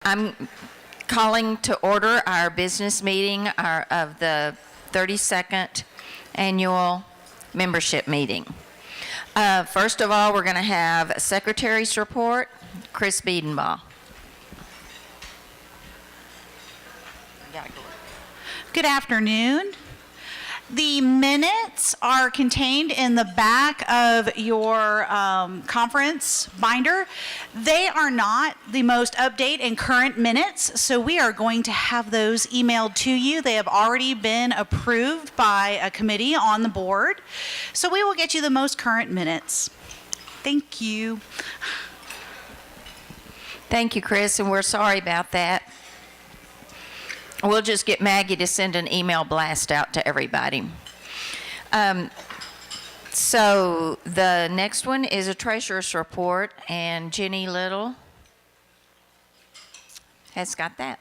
I'm calling to order our business meeting of the 32nd annual membership meeting. First of all, we're going to have a secretary's report, Chris Biedenbaugh. Good afternoon. The minutes are contained in the back of your conference binder. They are not the most update and current minutes, so we are going to have those emailed to you. They have already been approved by a committee on the board, so we will get you the most current minutes. Thank you. Thank you, Chris, and we're sorry about that. We'll just get Maggie to send an email blast out to everybody. So the next one is a treasurer's report, and Jenny Little has got that.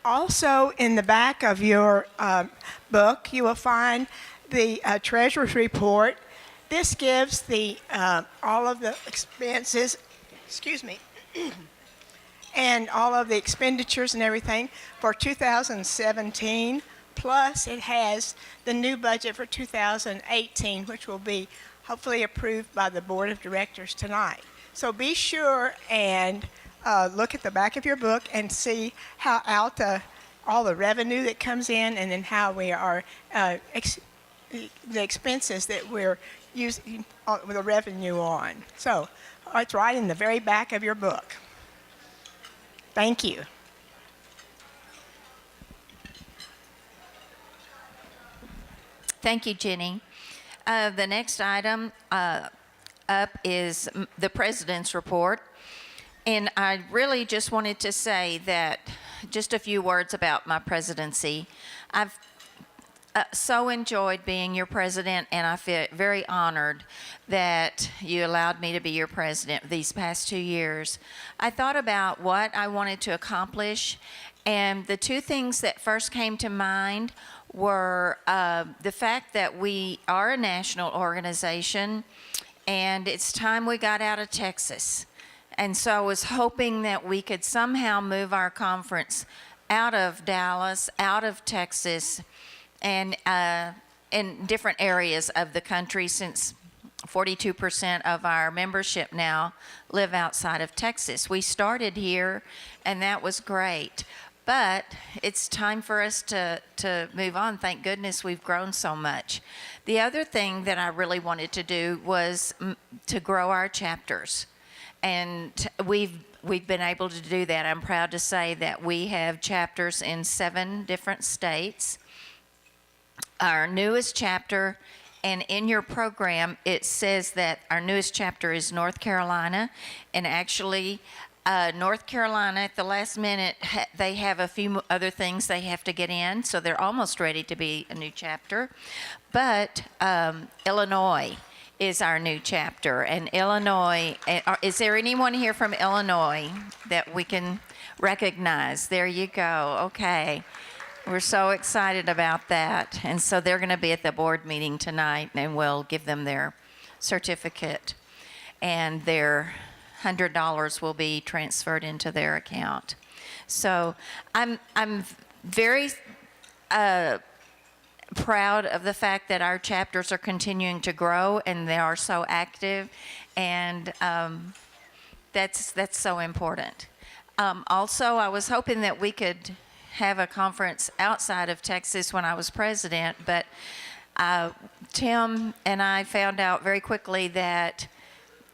Also, in the back of your book, you will find the treasurer's report. This gives the all of the expenses, and all of the expenditures and everything for 2017, plus it has the new budget for 2018, which will be hopefully approved by the Board of Directors tonight. So be sure and look at the back of your book and see how ALTA, all the revenue that comes in, and then how we are, the expenses that we're using the revenue on. So it's right in the very back of your book. Thank you. Thank you, Jenny. The next item up is the President's report. And I really just wanted to say that just a few words about my presidency. I've so enjoyed being your president, and I feel very honored that you allowed me to be your president these past 2 years. I thought about what I wanted to accomplish, and the two things that first came to mind were the fact that we are a national organization, and it's time we got out of Texas. And so I was hoping that we could somehow move our conference out of Dallas, out of Texas, and in different areas of the country, since 42% of our membership now live outside of Texas. We started here, and that was great. But it's time for us to move on. Thank goodness we've grown so much. The other thing that I really wanted to do was to grow our chapters. And we've been able to do that. I'm proud to say that we have chapters in 7 different states. Our newest chapter, and in your program, it says that our newest chapter is North Carolina, and actually, North Carolina, at the last minute, they have a few other things they have to get in, so they're almost ready to be a new chapter. But Illinois is our new chapter, and Illinois, is there anyone here from Illinois that we can recognize? There you go, okay. We're so excited about that. And so they're going to be at the board meeting tonight, and we'll give them their certificate, and their $100 will be transferred into their account. So I'm very proud of the fact that our chapters are continuing to grow, and they are so active, and that's so important. Also, I was hoping that we could have a conference outside of Texas when I was president, but Tim and I found out very quickly that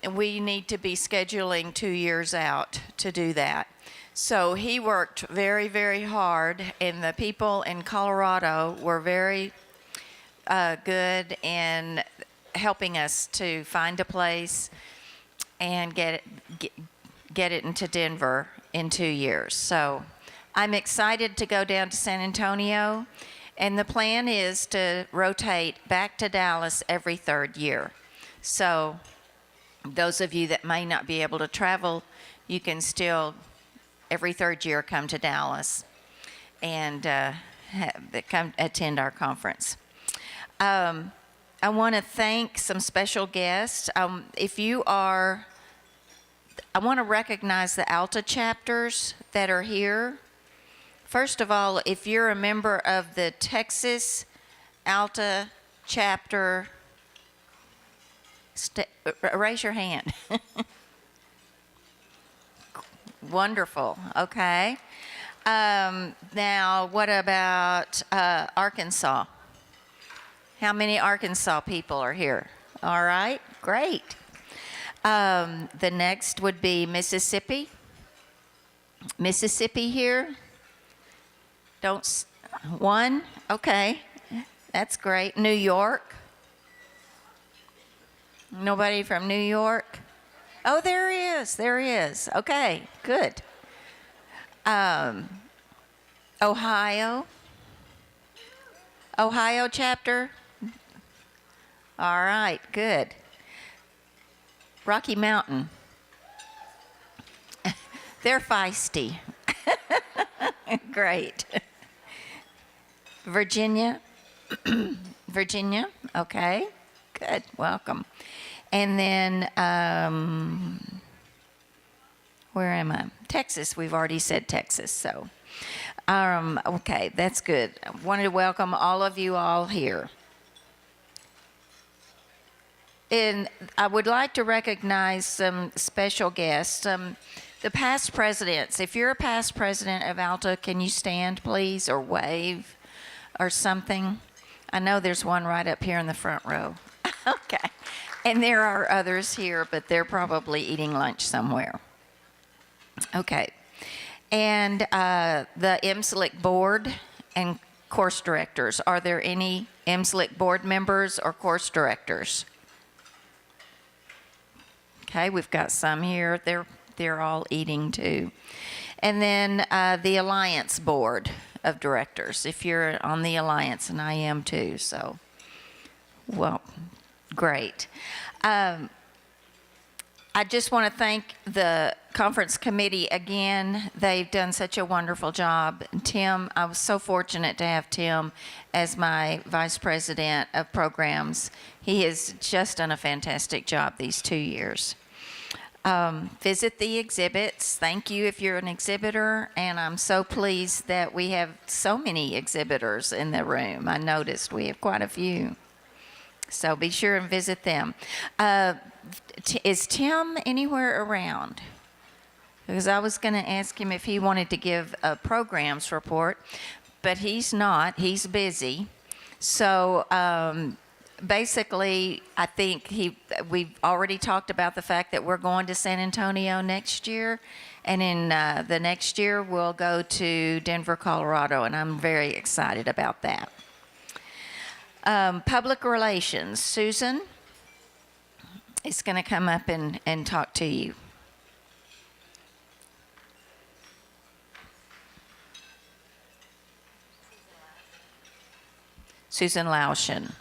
we need to be scheduling 2 years out to do that. So he worked very, very hard, and the people in Colorado were very good in helping us to find a place and get it into Denver in 2 years. So I'm excited to go down to San Antonio, and the plan is to rotate back to Dallas every 3rd year. So those of you that may not be able to travel, you can still, every 3rd year, come to Dallas and come attend our conference. I want to thank some special guests. If you are I want to recognize the ALTA chapters that are here. First of all, if you're a member of the Texas ALTA chapter, raise your hand. Wonderful. Okay. Now, what about Arkansas? How many Arkansas people are here? All right, great. The next would be Mississippi. Mississippi here? One? Okay, that's great. New York? Nobody from New York? Oh, there he is. There he is. Okay, good. Ohio? Ohio chapter? All right, good. Rocky Mountain. They're feisty. Great. Virginia? Virginia? Okay, good. Welcome. And then, where am I? Texas. We've already said Texas, so. Okay, that's good. I wanted to welcome all of you all here. And I would like to recognize some special guests. The past presidents. If you're a past president of ALTA, can you stand, please, or wave or something? I know there's one right up here in the front row. Okay. And there are others here, but they're probably eating lunch somewhere. Okay. And the MSLIC board and course directors. Are there any MSLIC board members or course directors? Okay, we've got some here. They're all eating too. And then the Alliance board of directors, if you're on the Alliance, and I am too, so, well, great. I just want to thank the conference committee again. They've done such a wonderful job. Tim, I was so fortunate to have Tim as my vice president of programs. He has just done a fantastic job these 2 years. Visit the exhibits. Thank you if you're an exhibitor, and I'm so pleased that we have so many exhibitors in the room. I noticed we have quite a few. So be sure and visit them. Is Tim anywhere around? Because I was going to ask him if he wanted to give a programs report, but he's not. He's busy. So basically, I think we've already talked about the fact that we're going to San Antonio next year, and in the next year we'll go to Denver, Colorado, and I'm very excited about that. Public relations, Susan is going to come up and talk to you. Susan Lauschen.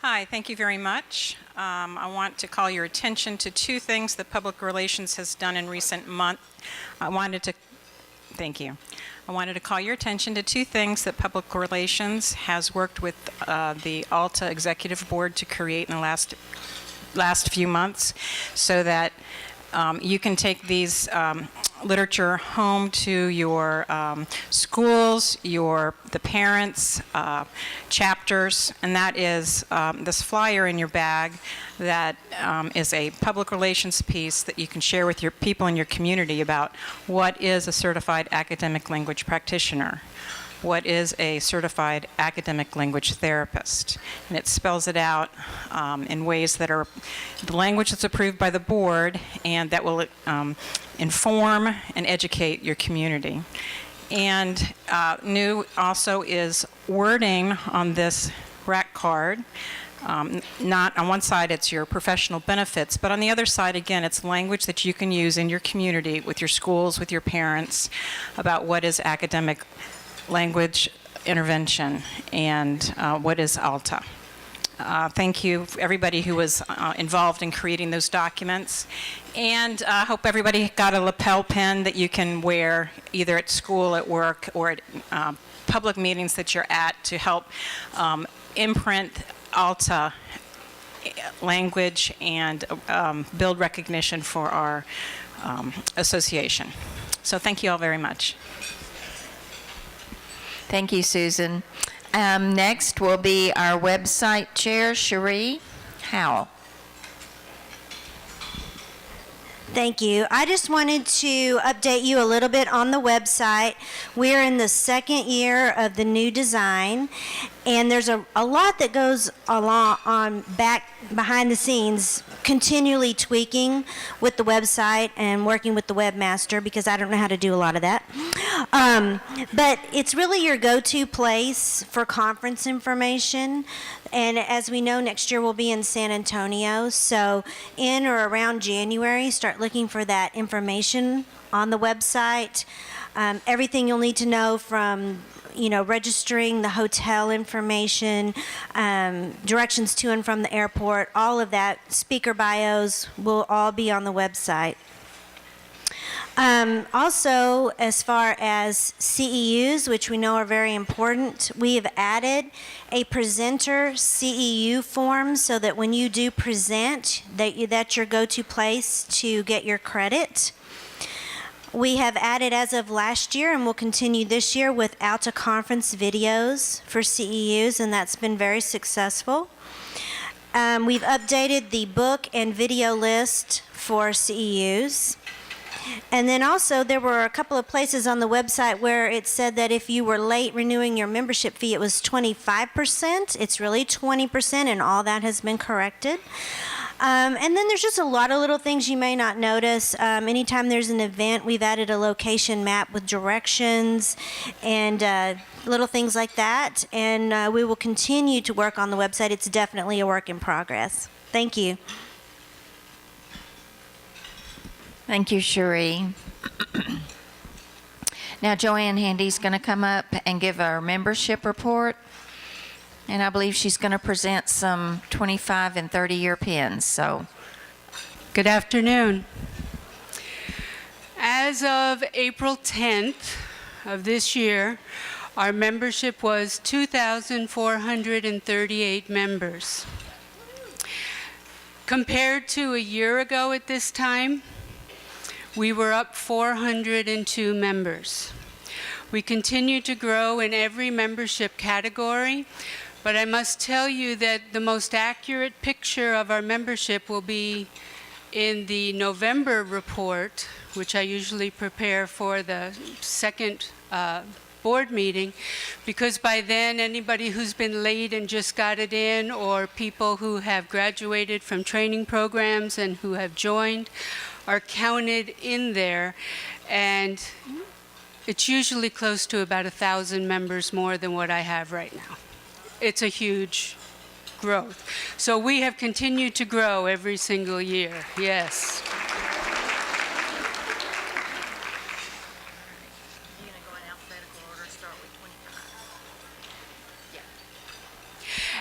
Hi, thank you very much. I want to call your attention to two things that Public Relations has done in recent months. Thank you. I wanted to call your attention to two things that Public Relations has worked with the ALTA Executive Board to create in the last few months, so that you can take these literature home to your schools, the parents, chapters, and that is this flyer in your bag that is a public relations piece that you can share with your people in your community about what is a certified academic language practitioner. What is a certified academic language therapist? And it spells it out in ways that are the language that's approved by the board and that will inform and educate your community. And new also is wording on this rack card. Not on one side it's your professional benefits, but on the other side, again, it's language that you can use in your community with your schools, with your parents, about what is academic language intervention and what is ALTA. Thank you, everybody who was involved in creating those documents. And I hope everybody got a lapel pin that you can wear either at school, at work, or at public meetings that you're at to help imprint ALTA language and build recognition for our association. So thank you all very much. Thank you, Susan. Next will be our website chair, Cherie Howell. Thank you. I just wanted to update you a little bit on the website. We're in the second year of the new design, and there's a lot that goes along on back behind the scenes, continually tweaking with the website and working with the webmaster, because I don't know how to do a lot of that. But it's really your go-to place for conference information. And as we know, next year we'll be in San Antonio. So in or around January, start looking for that information on the website. Everything you'll need to know from, registering, the hotel information, directions to and from the airport, all of that, speaker bios will all be on the website. Also, as far as CEUs, which we know are very important, we have added a presenter CEU form so that when you do present, that's your go-to place to get your credit. We have added as of last year, and we'll continue this year with ALTA conference videos for CEUs, and that's been very successful. We've updated the book and video list for CEUs. And then also there were a couple of places on the website where it said that if you were late renewing your membership fee, it was 25%. It's really 20%, and all that has been corrected. And then there's just a lot of little things you may not notice. Anytime there's an event, we've added a location map with directions and little things like that. And we will continue to work on the website. It's definitely a work in progress. Thank you. Thank you, Cherie. Now, Joanne Handy's going to come up and give our membership report. And I believe she's going to present some 25 and 30-year pins. So, good afternoon. As of April 10th of this year, our membership was 2,438 members. Compared to a year ago at this time, we were up 402 members. We continue to grow in every membership category, but I must tell you that the most accurate picture of our membership will be in the November report, which I usually prepare for the second board meeting, because by then anybody who's been late and just got it in, or people who have graduated from training programs and who have joined, are counted in there, and it's usually close to about 1,000 members more than what I have right now. It's a huge growth. So we have continued to grow every single year, yes.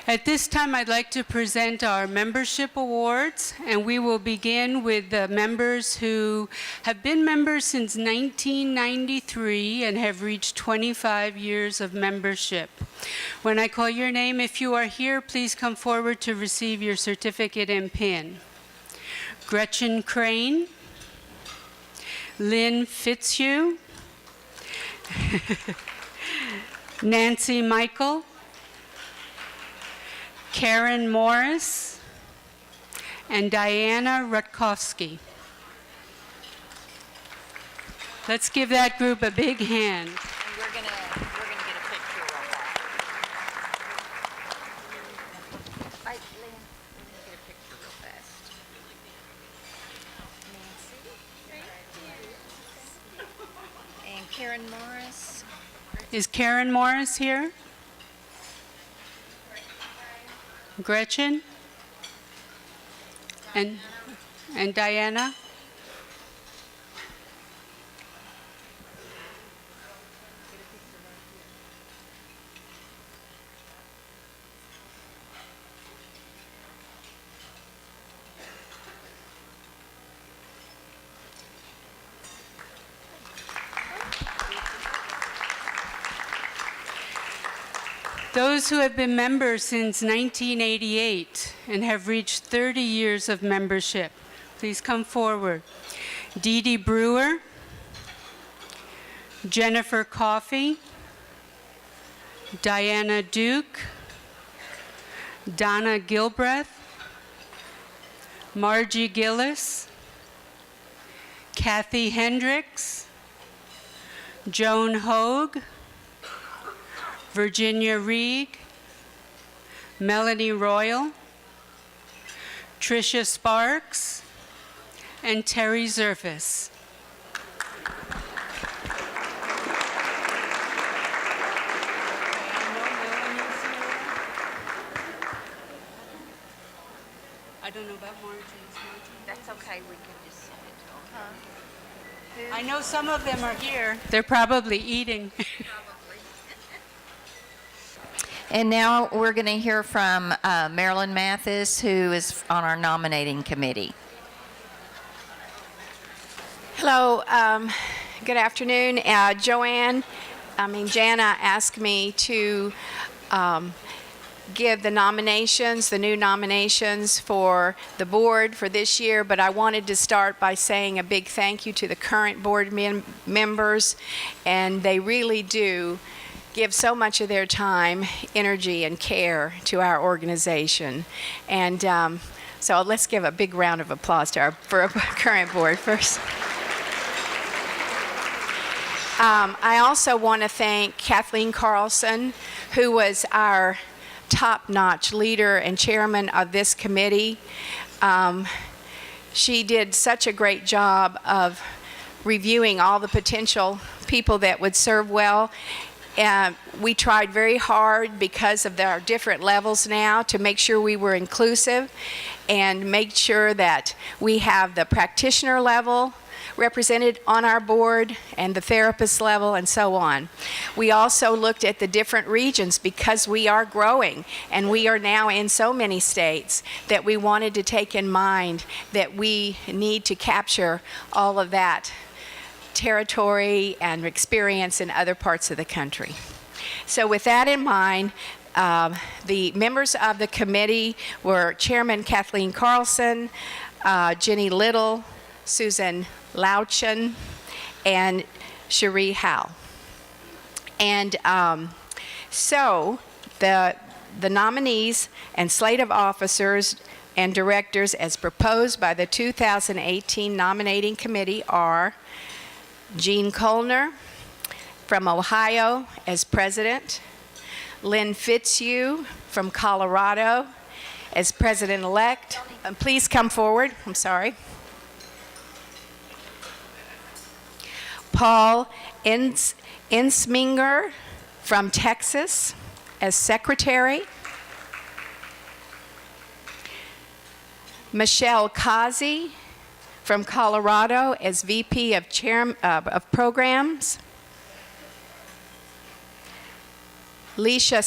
At this time, I'd like to present our membership awards, and we will begin with the members who have been members since 1993 and have reached 25 years of membership. When I call your name, if you are here, please come forward to receive your certificate and pin. Gretchen Crane, Lynn Fitzhugh, Nancy Michael, Karen Morris, and Diana Rutkowski. Let's give that group a big hand. and we're gonna get a picture of that. Right, Lynn, we're gonna get a picture real fast. Nancy, and Karen Morris. Is Karen Morris here? Gretchen? And Diana? Those who have been members since 1988 and have reached 30 years of membership, please come forward. Dee Dee Brewer, Jennifer Coffey, Diana Duke, Donna Gilbreth, Margie Gillis, Kathy Hendricks, Joan Hogue, Virginia Reed, Melanie Royal, Tricia Sparks, and Terry Zerfus. I don't know about Margie. That's okay, we can just send it to them. I know some of them are here. They're probably eating. And now we're going to hear from Marilyn Mathis, who is on our nominating committee. Hello, good afternoon. Jana asked me to give the nominations, the new nominations for the board for this year, but I wanted to start by saying a big thank you to the current board members, and they really do give so much of their time, energy, and care to our organization. And so let's give a big round of applause to for our current board first. I also want to thank Kathleen Carlson, who was our top-notch leader and chairman of this committee. She did such a great job of reviewing all the potential people that would serve well. We tried very hard because of our different levels now to make sure we were inclusive and make sure that we have the practitioner level represented on our board and the therapist level and so on. We also looked at the different regions because we are growing and we are now in so many states that we wanted to take in mind that we need to capture all of that territory and experience in other parts of the country. So with that in mind, the members of the committee were Chairman Kathleen Carlson, Jenny Little, Susan Lauchen, and Cherie Howe. And so the nominees and slate of officers and directors as proposed by the 2018 nominating committee are Jean Colner from Ohio as president, Lynn Fitzhugh from Colorado as president-elect. Please come forward. I'm sorry. Paul Insminger from Texas as secretary. Michelle Kazi from Colorado as VP of Programs. Leisha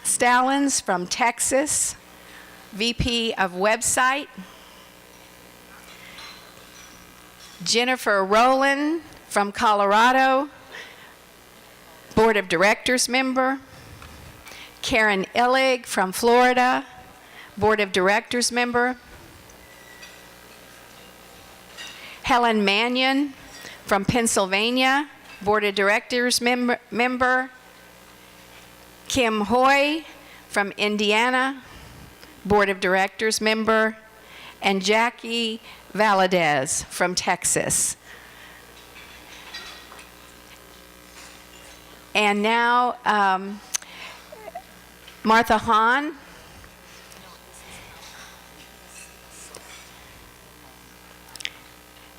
Stallings from Texas, VP of Website. Jennifer Rowland from Colorado, Board of Directors member. Karen Illig from Florida, Board of Directors member. Helen Mannion from Pennsylvania, Board of Directors member. Kim Hoy from Indiana, Board of Directors member. And Jackie Valadez from Texas. And now, Martha Hahn.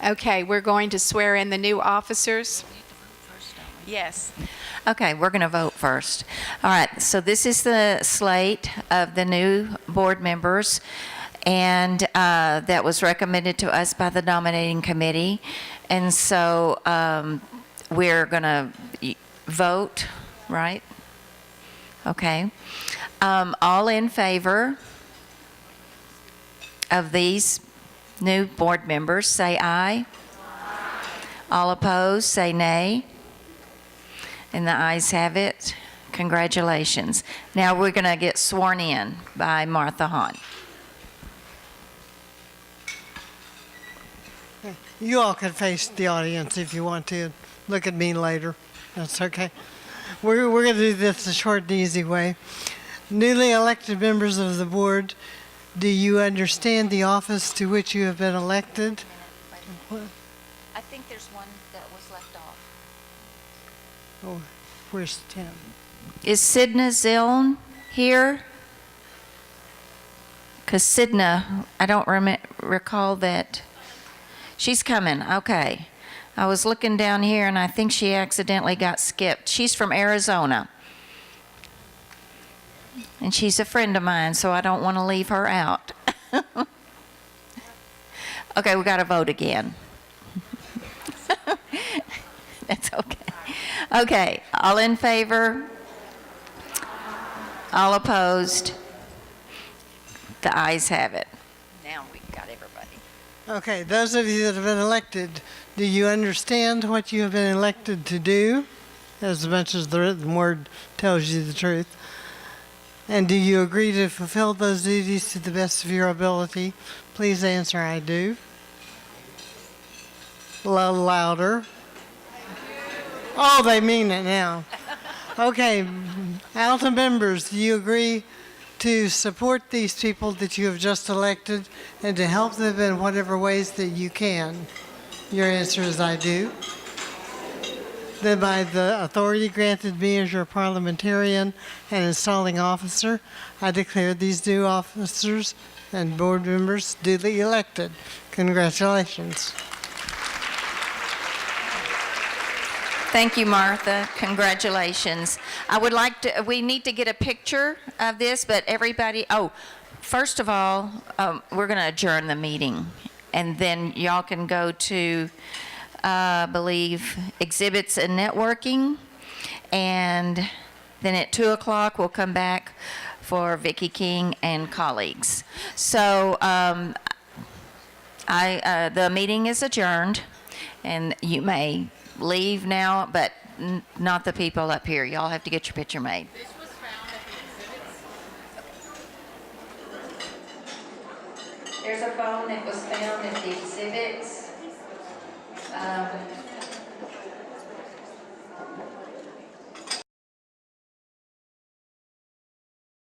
Okay, we're going to swear in the new officers. Yes. Okay, we're going to vote first. All right, so this is the slate of the new board members, and that was recommended to us by the nominating committee. And so we're going to vote, right? Okay. All in favor of these new board members, say aye. All opposed, say nay. And the ayes have it. Congratulations. Now we're going to get sworn in by Martha Hahn. You all can face the audience if you want to. Look at me later. That's okay. We're going to do this the short and easy way. Newly elected members of the board, do you understand the office to which you have been elected? I think there's one that was left off. Oh, where's Tim? Is Sidna Ziln here? Because Sidna, I don't recall that. She's coming, okay. I was looking down here and I think she accidentally got skipped. She's from Arizona. And she's a friend of mine, so I don't want to leave her out. Okay, we got to vote again. That's okay. Okay, all in favor? All opposed? The ayes have it. Now we've got everybody. Okay, those of you that have been elected, do you understand what you have been elected to do? As much as the written word tells you the truth. And do you agree to fulfill those duties to the best of your ability? Please answer, I do. A little louder. Oh, they mean it now. Okay, ALTA members, do you agree to support these people that you have just elected and to help them in whatever ways that you can? Your answer is I do. Then by the authority granted me as your parliamentarian and installing officer, I declare these new officers and board members duly elected. Congratulations. Thank you, Martha. Congratulations. I would like to, we need to get a picture of this, but everybody, first of all, we're going to adjourn the meeting. And then y'all can go to, I believe, exhibits and networking. And then at 2 o'clock, we'll come back for Vicki King and colleagues. So the meeting is adjourned, and you may leave now, but not the people up here. Y'all have to get your picture made. This was found at the exhibits. There's a phone that was found at the exhibits.